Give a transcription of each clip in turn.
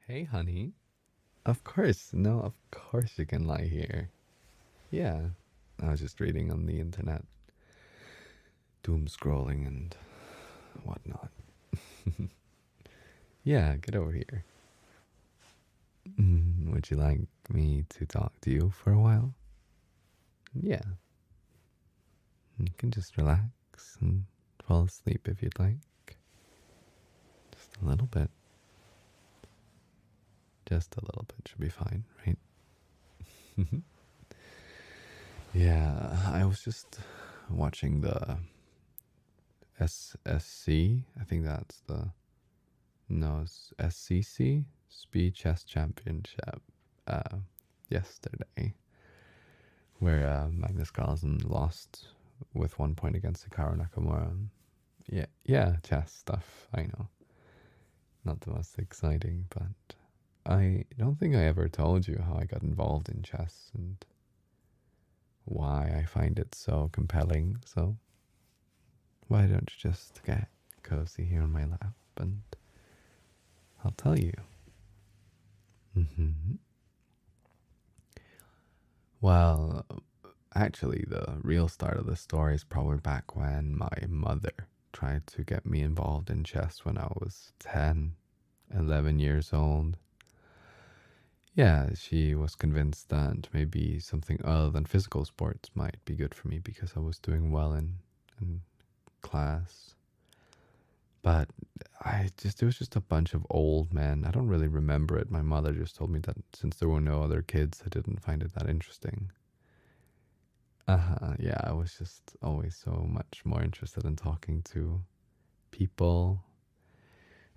Hey, honey. Of course. No, of course you can lie here. Yeah. I was just reading on the internet, doom scrolling and whatnot. Yeah, get over here. Would you like me to talk to you for a while? Yeah. You can just relax and fall asleep if you'd like. Just a little bit. Just a little bit should be fine, right? Yeah, I was just watching the SSC. I think that's the no, it's SCC Speed Chess Championship yesterday, where Magnus Carlsen lost with 1 point against Hikaru Nakamura. Yeah, yeah, chess stuff. I know, not the most exciting, but I don't think I ever told you how I got involved in chess and why I find it so compelling. So why don't you just get cozy here on my lap and I'll tell you. hmm Well, actually, the real start of the story is probably back when my mother tried to get me involved in chess when I was 10, 11 years old. Yeah, she was convinced that maybe something other than physical sports might be good for me because I was doing well in class. But it was just a bunch of old men. I don't really remember it. My mother just told me that since there were no other kids, I didn't find it that interesting. Yeah, I was just always so much more interested in talking to people,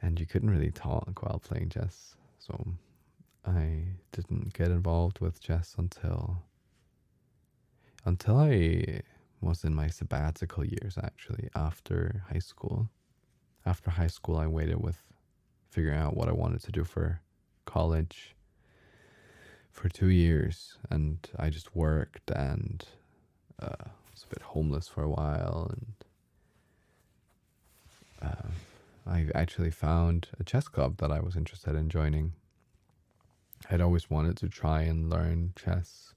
and you couldn't really talk while playing chess. So I didn't get involved with chess until I was in my sabbatical years, actually, after high school. After high school, I waited with figuring out what I wanted to do for college for 2 years, and I just worked and was a bit homeless for a while, and I actually found a chess club that I was interested in joining. I'd always wanted to try and learn chess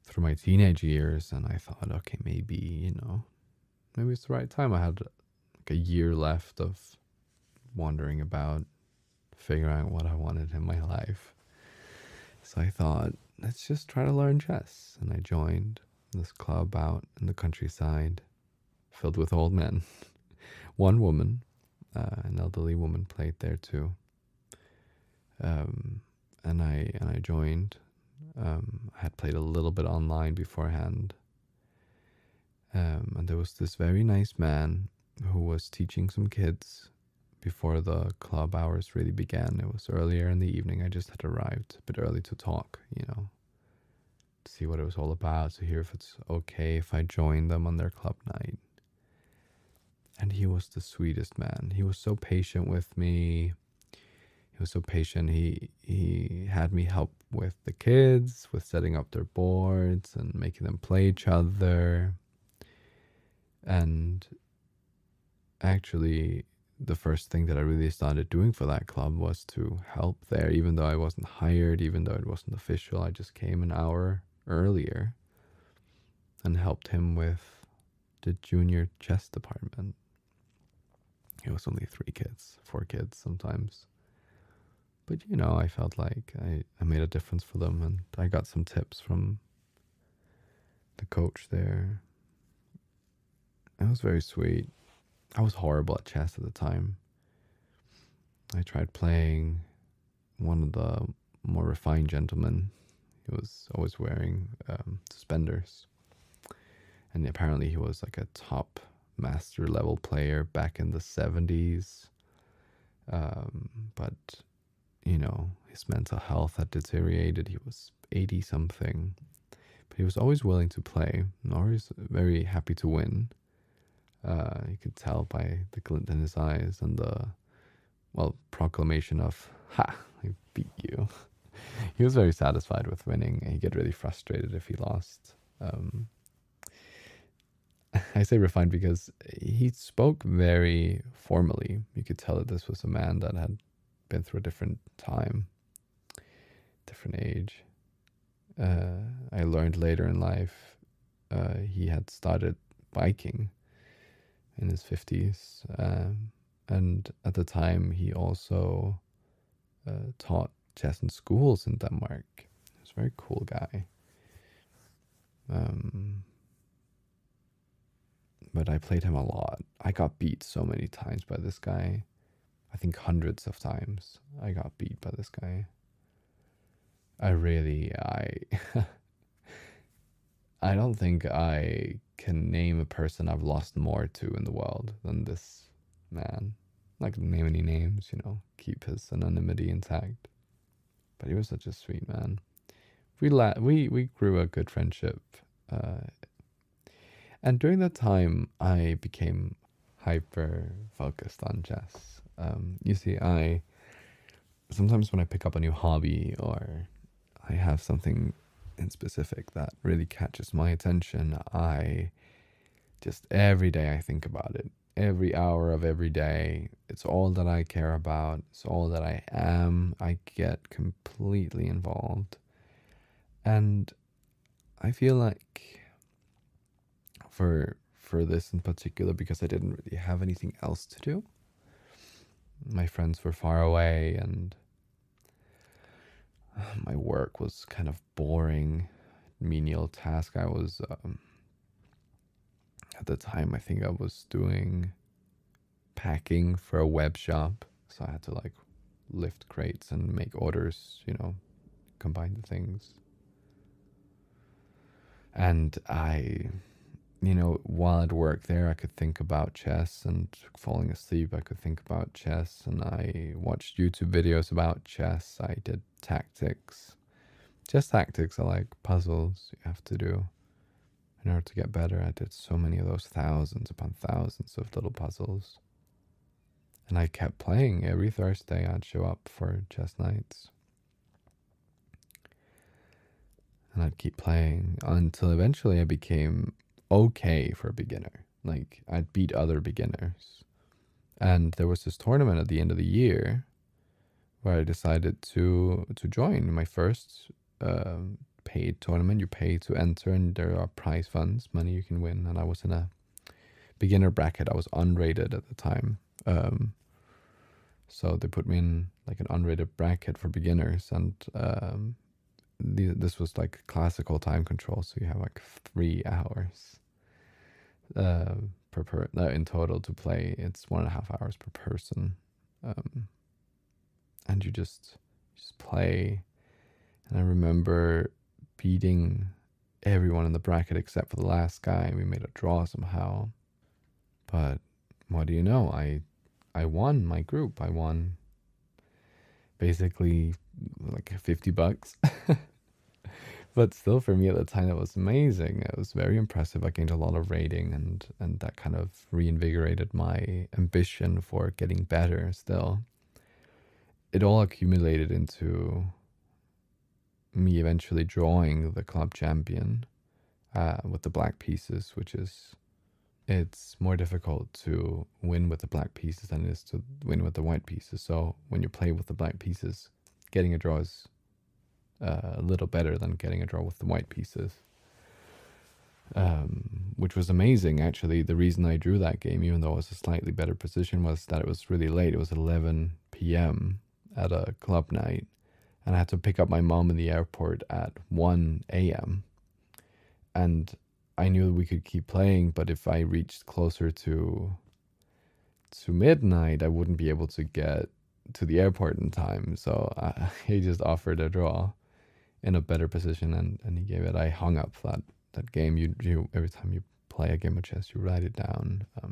through my teenage years, and I thought, okay, maybe it's the right time. I had like a year left of wandering about, figuring out what I wanted in my life. So I thought, let's just try to learn chess. And I joined this club out in the countryside filled with old men. One woman, an elderly woman, played there too. And I joined. I had played a little bit online beforehand. And there was this very nice man who was teaching some kids before the club hours really began. It was earlier in the evening. I just had arrived a bit early to talk, to see what it was all about, to hear if it's okay if I join them on their club night. And he was the sweetest man. He was so patient with me. He was so patient. He had me help with the kids, with setting up their boards and making them play each other. And actually, the first thing that I really started doing for that club was to help there, even though I wasn't hired, even though it wasn't official. I just came an hour earlier and helped him with the junior chess department. It was only 3 kids, 4 kids sometimes. But I felt like I made a difference for them, and I got some tips from the coach there. It was very sweet. I was horrible at chess at the time. I tried playing one of the more refined gentlemen. He was always wearing suspenders. And apparently he was like a top master level player back in the 70s. But, his mental health had deteriorated. He was 80 something. But he was always willing to play and always very happy to win. You could tell by the glint in his eyes and the, proclamation of, ha, I beat you. He was very satisfied with winning, and he'd get really frustrated if he lost. I say refined because he spoke very formally. You could tell that this was a man that had been through a different time, different age. I learned later in life he had started biking in his 50s. And at the time, he also taught chess in schools in Denmark. He was a very cool guy. But I played him a lot. I got beat so many times by this guy. I think hundreds of times I got beat by this guy. I don't think I can name a person I've lost more to in the world than this man. I'm not gonna name any names, keep his anonymity intact. But he was such a sweet man. We grew a good friendship, and during that time I became hyper focused on chess. You see, I sometimes when I pick up a new hobby or I have something in specific that really catches my attention, I just every day I think about it. Every hour of every day, it's all that I care about. It's all that I am. I get completely involved. And I feel like for this in particular, because I didn't really have anything else to do. My friends were far away and my work was kind of boring, menial task. I was at the time, I think I was doing packing for a web shop, so I had to like lift crates and make orders, combine the things. And while at work there, I could think about chess, and falling asleep, I could think about chess, and I watched YouTube videos about chess. I did tactics. Chess tactics are like puzzles you have to do in order to get better. I did so many of those, thousands upon thousands of little puzzles. And I kept playing. Every Thursday I'd show up for chess nights. And I'd keep playing until eventually I became okay for a beginner. Like, I'd beat other beginners. And there was this tournament at the end of the year where I decided to join my first paid tournament. You pay to enter, and there are prize funds, money you can win. And I was in a beginner bracket. I was unrated at the time. So they put me in like an unrated bracket for beginners, and this was like classical time control, so you have like 3 hours in total to play. It's 1.5 hours per person, and you just play. And I remember beating everyone in the bracket except for the last guy. We made a draw somehow, but what do you know? I won my group. I won basically like $50. But still, for me at the time, that was amazing. It was very impressive. I gained a lot of rating, and that kind of reinvigorated my ambition for getting better still. It all accumulated into me eventually drawing the club champion with the black pieces, it's more difficult to win with the black pieces than it is to win with the white pieces. So when you play with the black pieces, getting a draw is a little better than getting a draw with the white pieces, which was amazing. Actually, the reason I drew that game, even though it was a slightly better position, was that it was really late. It was 11 p.m. at a club night, and I had to pick up my mom in the airport at 1 a.m. And I knew we could keep playing, but if I reached closer to midnight, I wouldn't be able to get to the airport in time. So he just offered a draw in a better position, and he gave it. I hung up that game. You every time you play a game of chess, you write it down. I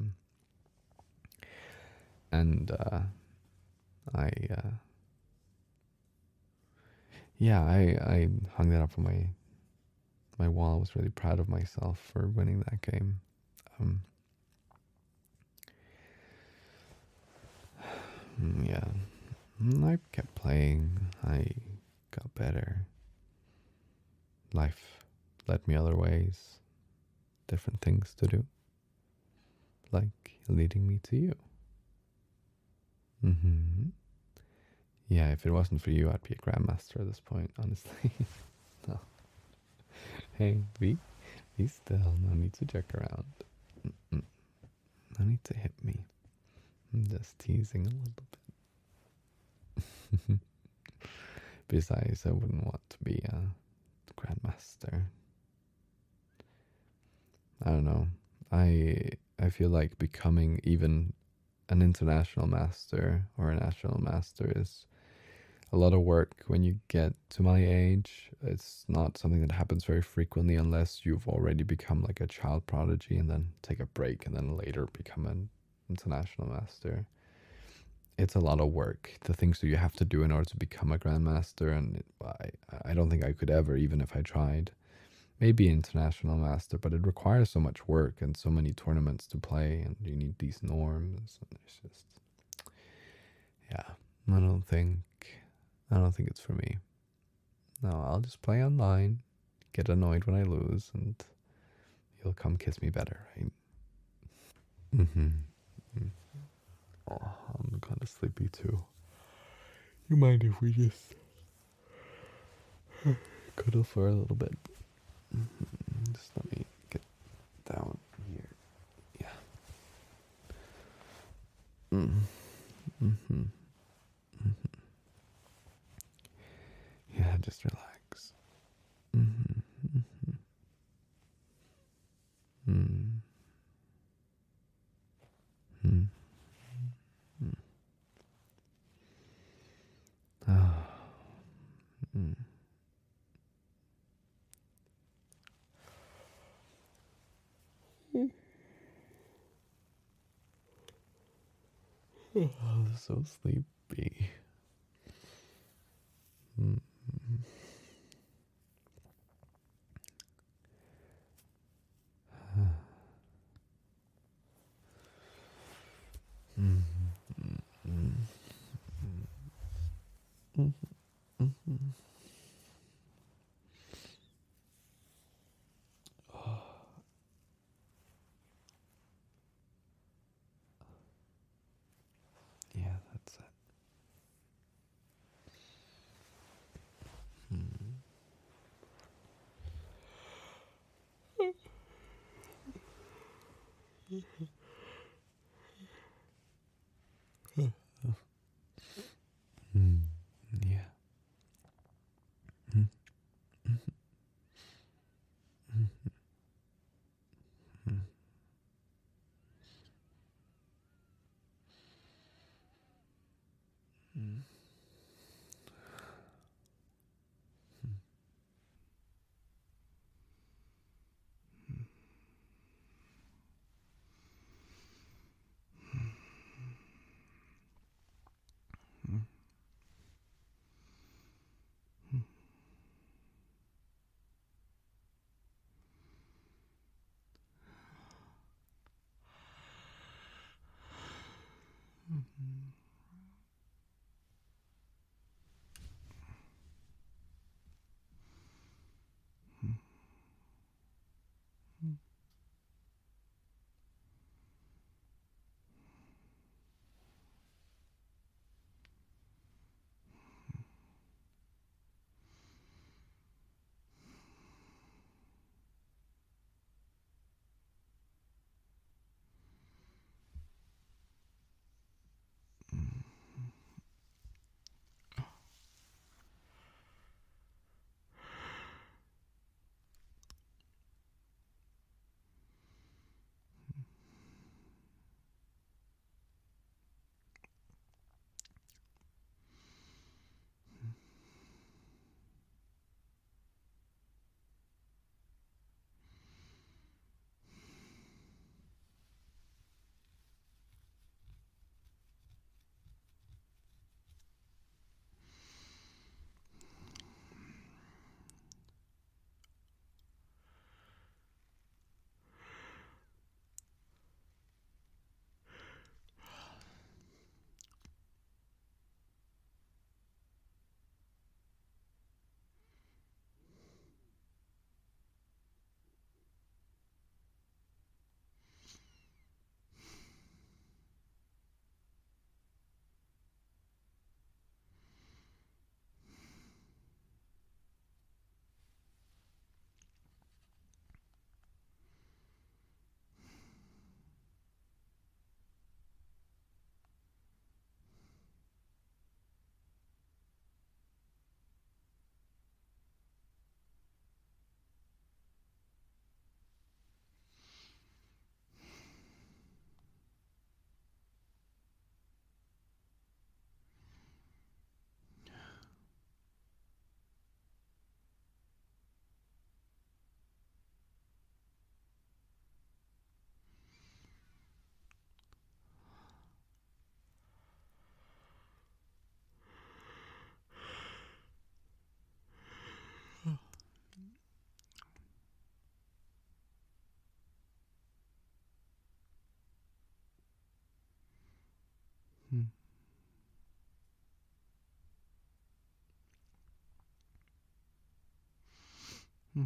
hung that up on my wall. I was really proud of myself for winning that game. Yeah, I kept playing. I got better. Life led me other ways, different things to do, like leading me to you. Yeah, if it wasn't for you, I'd be a grandmaster at this point, honestly. No. Hey, be still. No need to jerk around. Mm-mm. No need to hit me. I'm just teasing a little bit. Besides, I wouldn't want to be a grandmaster. I don't know. I feel like becoming even an international master or a national master is a lot of work when you get to my age. It's not something that happens very frequently unless you've already become like a child prodigy and then take a break and then later become an international master. It's a lot of work, the things that you have to do in order to become a grandmaster, and I don't think I could ever, even if I tried. Maybe international master, but it requires so much work and so many tournaments to play, and you need these norms, and it's just, yeah, I don't think I don't think it's for me. No, I'll just play online, get annoyed when I lose, and you'll come kiss me better, right? Mm-hmm. Oh, I'm kind of sleepy too. You mind if we just cuddle for a little bit? Just let me get down here. Yeah. Mm-hmm. Mm-hmm. Yeah, just relax. Mm-hmm. Mm-hmm. Mm-hmm. Ah. Mm. Oh, so sleepy. Mm. Mm. Mm. Mm. Mm. Yeah, that's it. Mm. Mm. Yeah. Mm. Mm. Mm. Mm. Mm. Hmm.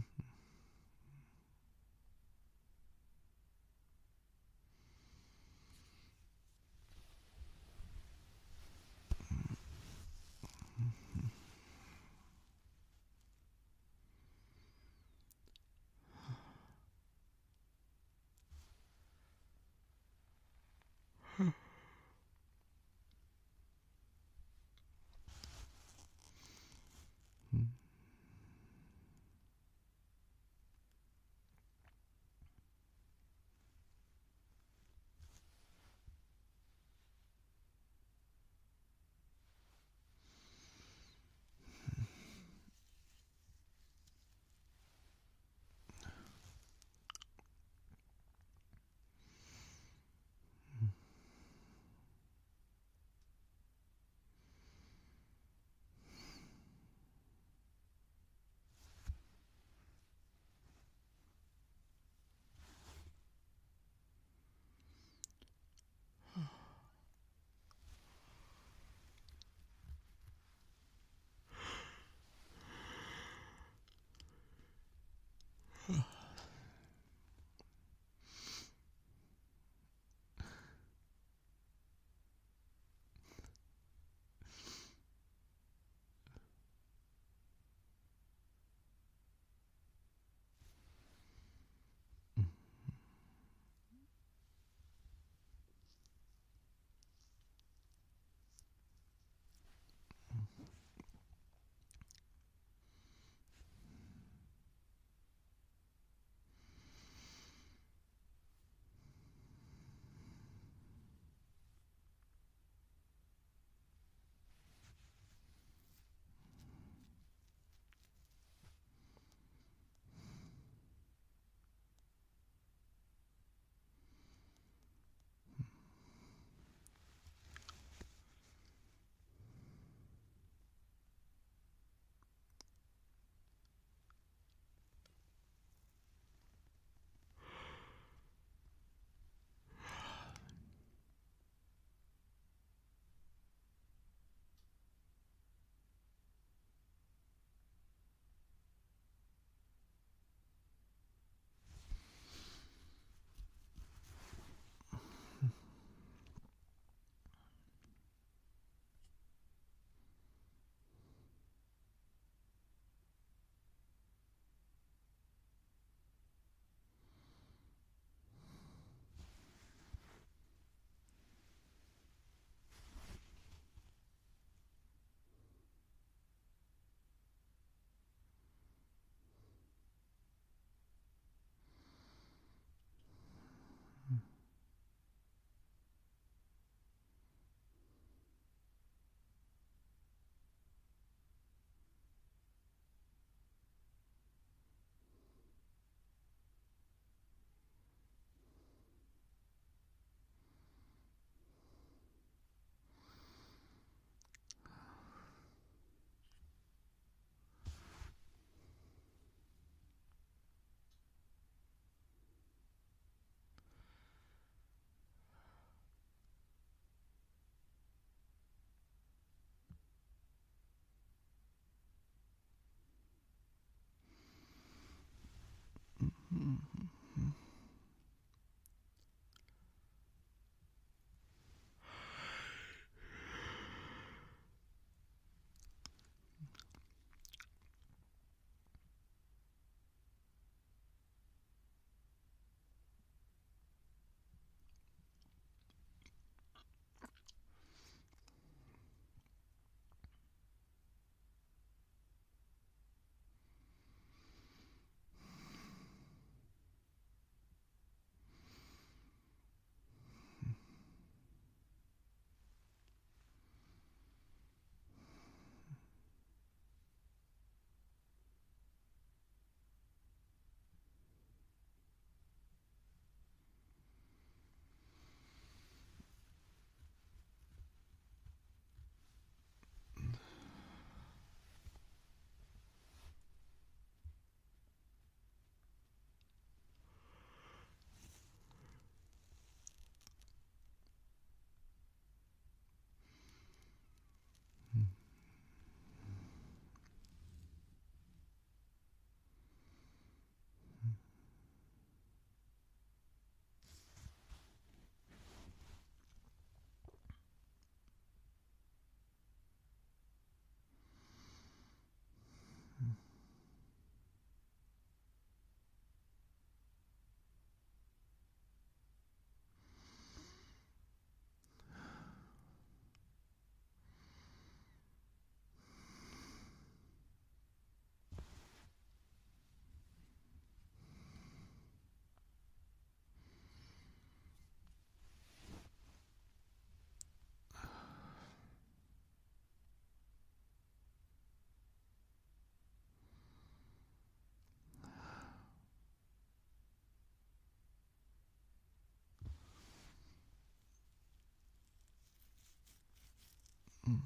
Mm.